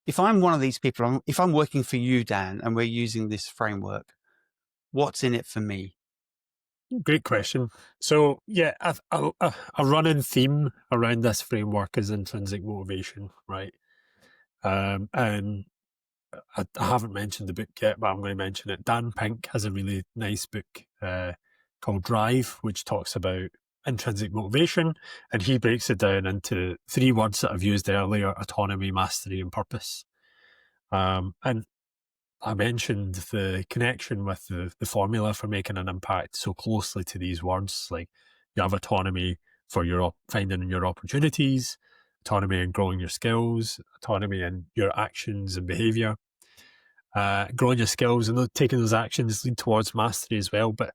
if I'm one of these people, if I'm working for you, Dan, and we're using this framework, what's in it for me? Great question. So yeah, a running theme around this framework is intrinsic motivation, right? And I haven't mentioned the book yet, but I'm going to mention it. Dan Pink has a really nice book called Drive, which talks about intrinsic motivation, and he breaks it down into three words that I've used earlier: autonomy, mastery, and purpose. And I mentioned the connection with the formula for making an impact so closely to these words. Like, you have autonomy for your finding your opportunities, autonomy in growing your skills, autonomy in your actions and behavior, growing your skills and taking those actions lead towards mastery as well. But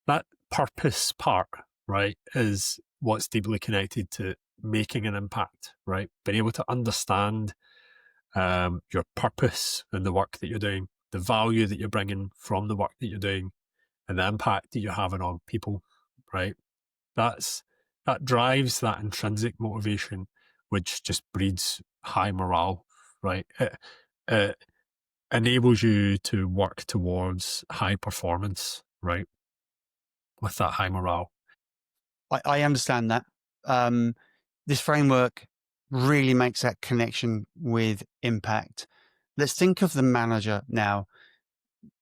that purpose part, right, is what's deeply connected to making an impact, right? Being able to understand your purpose in the work that you're doing, the value that you're bringing from the work that you're doing, and the impact that you're having on people, right? That drives that intrinsic motivation, which just breeds high morale, right? It enables you to work towards high performance, right? With that high morale. I understand that. This framework really makes that connection with impact. Let's think of the manager now.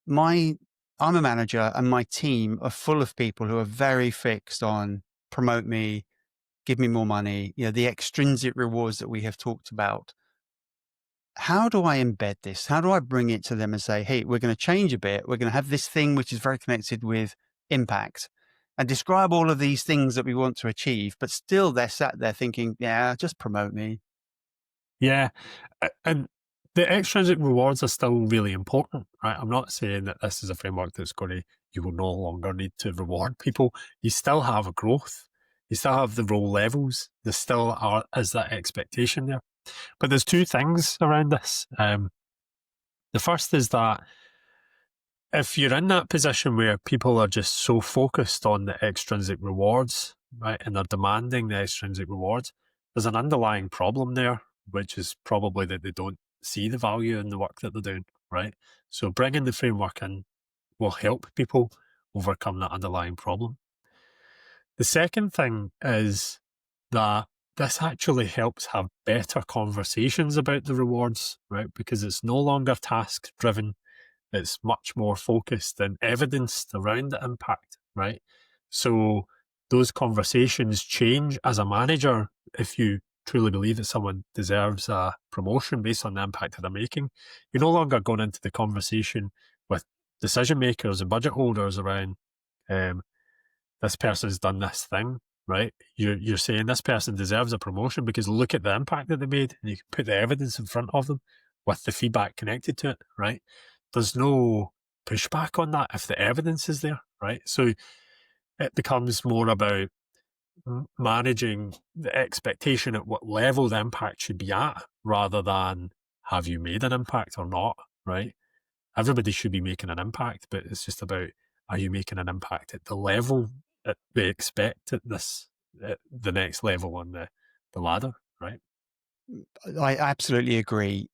I'm a manager and my team are full of people who are very fixed on promote me, give me more money, the extrinsic rewards that we have talked about. How do I embed this? How do I bring it to them and say, hey, we're going to change a bit. We're going to have this thing which is very connected with impact and describe all of these things that we want to achieve, but still they're sat there thinking, yeah, just promote me. Yeah. And the extrinsic rewards are still really important, right? I'm not saying that this is a framework you will no longer need to reward people. You still have a growth. You still have the role levels. There still is that expectation there. But there's two things around this. The first is that if you're in that position where people are just so focused on the extrinsic rewards, right, and they're demanding the extrinsic rewards, there's an underlying problem there, which is probably that they don't see the value in the work that they're doing, right? So bringing the framework in will help people overcome that underlying problem. The second thing is that this actually helps have better conversations about the rewards, right? Because it's no longer task driven. It's much more focused and evidenced around the impact, right? So those conversations change as a manager. If you truly believe that someone deserves a promotion based on the impact that they're making, you're no longer going into the conversation with decision makers and budget holders around this person's done this thing, right? You're saying this person deserves a promotion because look at the impact that they made, and you can put the evidence in front of them with the feedback connected to it, right? There's no pushback on that if the evidence is there, right? So it becomes more about managing the expectation at what level the impact should be at, rather than have you made an impact or not, right? Everybody should be making an impact, but it's just about, are you making an impact at the level that they expect at the next level on the ladder, right? I absolutely agree.